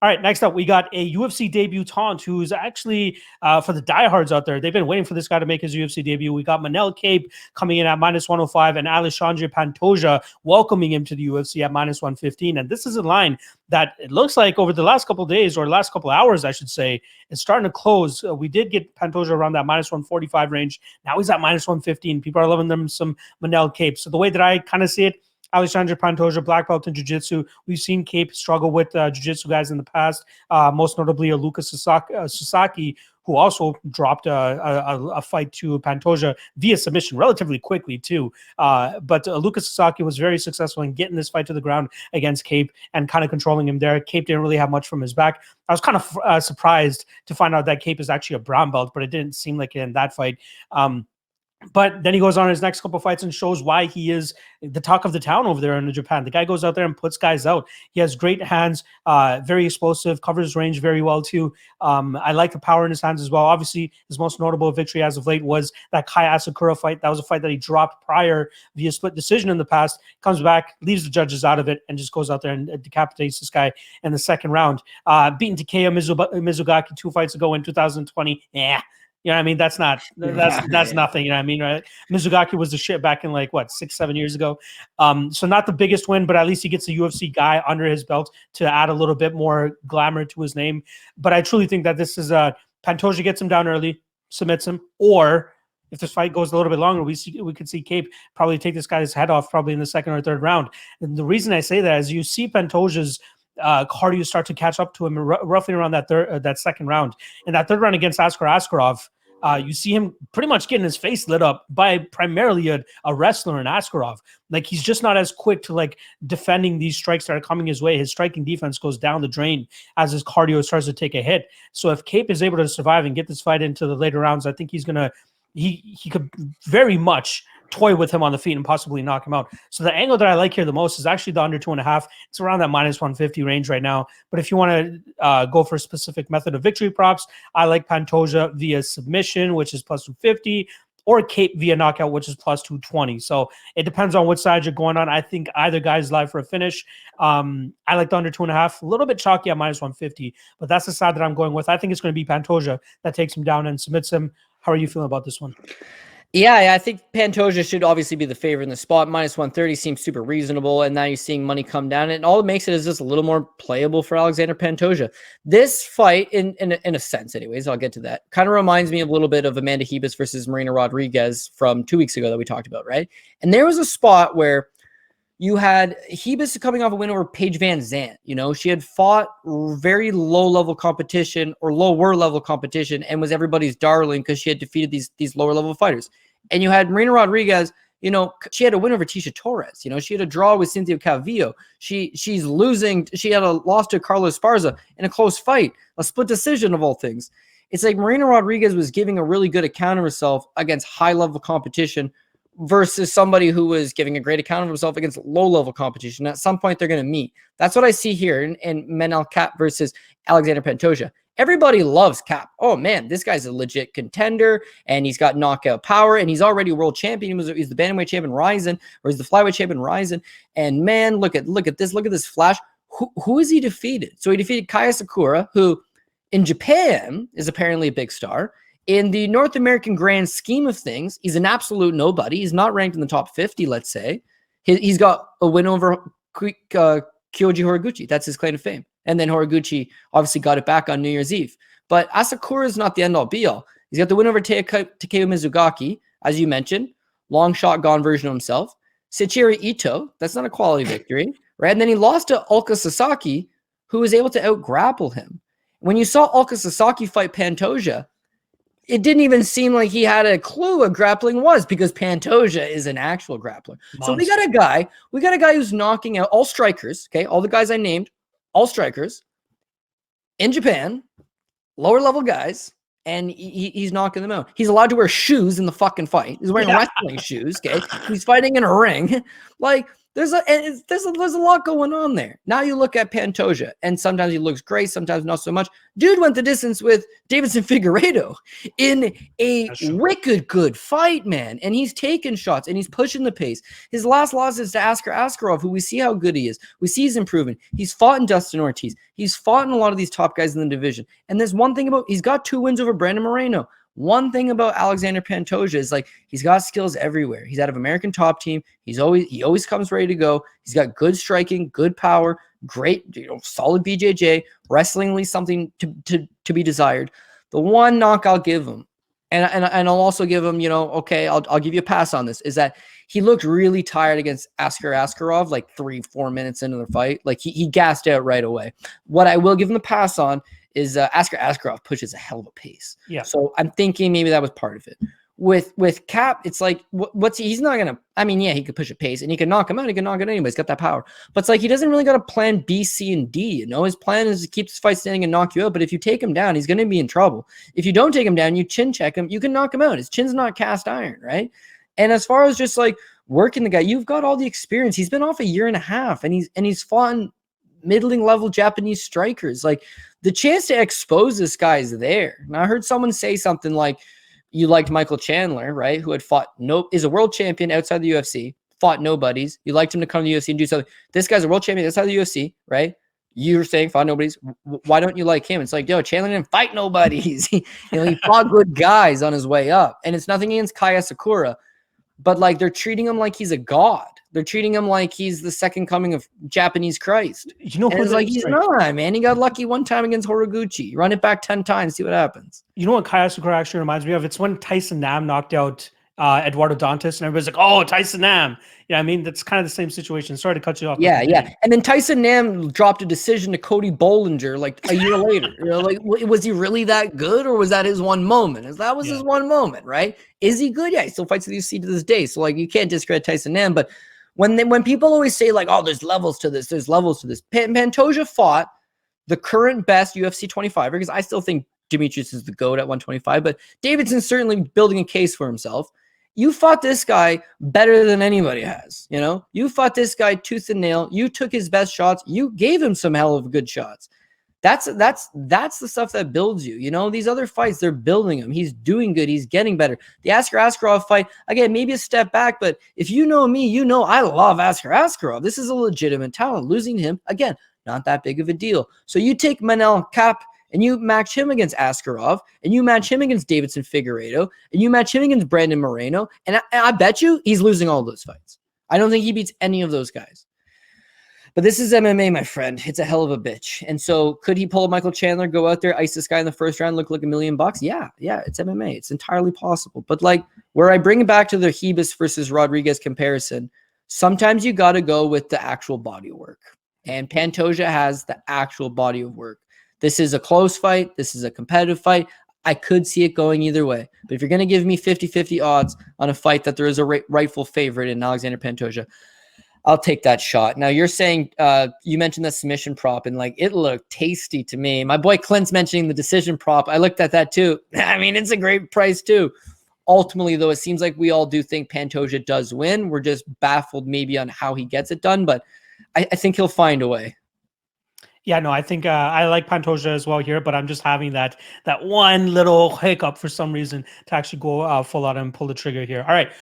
All right, next up, we got a UFC debutant who's actually, for the diehards out there, they've been waiting for this guy to make his UFC debut. We got Manel Kape coming in at -105 and Alexandre Pantoja welcoming him to the UFC at -115. And this is a line that it looks like over the last couple of days, or last couple of hours, I should say, it's starting to close. We did get Pantoja around that -145 range. Now he's at -115. People are loving them some Manel Kape. So the way that I kind of see it, Alexandre Pantoja, black belt in jiu-jitsu. We've seen Kape struggle with jiu-jitsu guys in the past, most notably a Lucas Sasaki, who also dropped a fight to Pantoja via submission relatively quickly too. But Lucas Sasaki was very successful in getting this fight to the ground against Kape and kind of controlling him there. Kape didn't really have much from his back. I was kind of surprised to find out that Kape is actually a brown belt, but it didn't seem like it in that fight. But then he goes on his next couple of fights and shows why he is the talk of the town over there in Japan. The guy goes out there and puts guys out. He has great hands, very explosive, covers range very well too. I like the power in his hands as well. Obviously, his most notable victory as of late was that Kai Asakura fight. That was a fight that he dropped prior via split decision in the past. Comes back, leaves the judges out of it, and just goes out there and decapitates this guy in the second round. Beating Takeya Mizugaki 2 fights ago in 2020. Yeah. You know what I mean? That's nothing, you know what I mean, right? Mizugaki was the shit back in like, what, 6-7 years ago? So not the biggest win, but at least he gets a UFC guy under his belt to add a little bit more glamour to his name. But I truly think that this is Pantoja gets him down early, submits him, or if this fight goes a little bit longer, we could see Kape probably take this guy's head off probably in the second or third round. And the reason I say that is you see Pantoja's cardio start to catch up to him roughly around that second round. In that third round against Askarov, you see him pretty much getting his face lit up by primarily a wrestler in Askarov. Like, he's just not as quick to like defending these strikes that are coming his way. His striking defense goes down the drain as his cardio starts to take a hit. So if Kape is able to survive and get this fight into the later rounds, I think he could very much toy with him on the feet and possibly knock him out. So the angle that I like here the most is actually the under 2.5. It's around that -150 range right now. But if you want to go for a specific method of victory props, I like Pantoja via submission, which is +250, or Kape via knockout, which is +220. So it depends on which side you're going on. I think either guy's live for a finish. I like the under 2.5, a little bit chalky at -150, but that's the side that I'm going with. I think it's going to be Pantoja that takes him down and submits him. How are you feeling about this one? Yeah, I think Pantoja should obviously be the favorite in the spot. -130 seems super reasonable, and now you're seeing money come down, and all it makes it is just a little more playable for Alexandre Pantoja. This fight, in a sense anyways, I'll get to that, kind of reminds me a little bit of Amanda Ribas versus Marina Rodriguez from 2 weeks ago that we talked about, right? And there was a spot where you had Ribas coming off a win over Paige Van Zandt. You know, she had fought very low-level competition or lower-level competition and was everybody's darling because she had defeated these lower-level fighters. And you had Marina Rodriguez, you know, she had a win over Tisha Torres. You know, she had a draw with Cynthia Calvillo. She's losing. She had a loss to Carlos Esparza in a close fight, a split decision of all things. It's like Marina Rodriguez was giving a really good account of herself against high-level competition versus somebody who was giving a great account of himself against low-level competition. At some point, they're going to meet. That's what I see here in Manel Kape versus Alexandre Pantoja. Everybody loves Kape. Oh, man, this guy's a legit contender, and he's got knockout power, and he's already a world champion. He's the bantamweight champion Rizin, or he's the flyweight champion Rizin. And, man, look at this. Look at this flash. Who is he defeated? So he defeated Kai Asakura, who in Japan is apparently a big star. In the North American grand scheme of things, he's an absolute nobody. He's not ranked in the top 50, let's say. He's got a win over Kyoji Horiguchi. That's his claim to fame. And then Horiguchi obviously got it back on New Year's Eve. But Asakura is not the end-all be-all. He's got the win over Takeya Mizugaki, as you mentioned. Long shot gone version of himself. Seichiro Ito, that's not a quality victory, right? And then he lost to Ulka Sasaki, who was able to out-grapple him. When you saw Ulka Sasaki fight Pantoja, it didn't even seem like he had a clue what grappling was because Pantoja is an actual grappler. Monster. So we got a guy who's knocking out all strikers, okay? All the guys I named, all strikers in Japan, lower level guys, and he's knocking them out. He's allowed to wear shoes in the fucking fight. He's wearing wrestling shoes, okay? He's fighting in a ring. Like, There's a lot going on there. Now you look at Pantoja, and sometimes he looks great, sometimes not so much. Dude went the distance with Davidson Figueiredo in a wicked good fight, man. And he's taking shots and he's pushing the pace. His last loss is to Askar Askarov, who we see how good he is. We see he's improving. He's fought in Dustin Ortiz. He's fought in a lot of these top guys in the division. And there's one thing about, he's got 2 wins over Brandon Moreno. One thing about Alexandre Pantoja is like he's got skills everywhere. He's out of American Top Team. He always comes ready to go. He's got good striking, good power, great, solid BJJ. Wrestling leaves something to be desired. The one knock I'll give him, and I'll also give him, okay, I'll give you a pass on this, is that he looked really tired against Askar Askarov like 3-4 minutes into the fight. Like he gassed out right away. What I will give him the pass on is Askar Askarov pushes a hell of a pace. Yeah. So I'm thinking maybe that was part of it. With Cap, it's like, he's not going to, I mean, yeah, he could push a pace and he can knock him out. He can knock it anyway. He's got that power. But it's like, he doesn't really got a plan B, C, and D. His plan is to keep this fight standing and knock you out. But if you take him down, he's going to be in trouble. If you don't take him down, you chin check him, you can knock him out. His chin's not cast iron, right? And as far as just like working the guy, you've got all the experience. He's been off a 1.5 years and he's fought middling level Japanese strikers. Like the chance to expose this guy is there. And I heard someone say something like, you liked Michael Chandler, right? Who had fought is a world champion outside the UFC, fought nobodies. You liked him to come to the UFC and do something. This guy's a world champion outside the UFC, right? You're saying fought nobodies. Why don't you like him? It's like, Chandler didn't fight nobodies. he fought good guys on his way up. And it's nothing against Kaya Sakura, but like they're treating him like he's a god. They're treating him like he's the second coming of Japanese Christ. It's like he's not, man. He got lucky one time against Horiguchi. Run it back 10 times, see what happens. You know what Kaya Sakura actually reminds me of? It's when Tyson Nam knocked out Eduardo Dantas, and everybody's like, "Oh, Tyson Nam." Yeah, I mean that's kind of the same situation. Sorry to cut you off. Yeah. And then Tyson Nam dropped a decision to Cody Bollinger like a year later. Like, was he really that good, or was that his one moment? That was his one moment, right? Is he good? Yeah, he still fights the UFC to this day. So like, you can't discredit Tyson Nam, but when people always say like, oh, there's levels to this, Pantoja fought the current best UFC 25er, because I still think Demetrius is the GOAT at 125, but Davidson's certainly building a case for himself. You fought this guy better than anybody has. You fought this guy tooth and nail. You took his best shots. You gave him some hell of good shots. That's the stuff that builds you. These other fights, they're building him. He's doing good. He's getting better. The Askar Askarov fight, again, maybe a step back, but if you know me, I love Askar Askarov. This is a legitimate talent. Losing him, again, not that big of a deal. So you take Manel Kape and you match him against Askarov, and you match him against Davidson Figueiredo, and you match him against Brandon Moreno, and I bet you he's losing all those fights. I don't think he beats any of those guys. But this is MMA, my friend. It's a hell of a bitch. And so could he pull Michael Chandler, go out there, ice this guy in the first round, look like $1 million? Yeah, it's MMA. It's entirely possible. But like where I bring it back to the Hebus versus Rodriguez comparison, sometimes you got to go with the actual body of work. And Pantoja has the actual body of work. This is a close fight. This is a competitive fight. I could see it going either way. But if you're going to give me 50-50 odds on a fight that there is a rightful favorite in Alexandre Pantoja, I'll take that shot. Now you're saying you mentioned the submission prop and like it looked tasty to me. My boy Clint's mentioning the decision prop. I looked at that too. I mean, it's a great price too. Ultimately, though, it seems like we all do think Pantoja does win. We're just baffled maybe on how he gets it done, but I think he'll find a way. Yeah, no, I think I like Pantoja as well here, but I'm just having that one little hiccup for some reason to actually go full out and pull the trigger here. All right.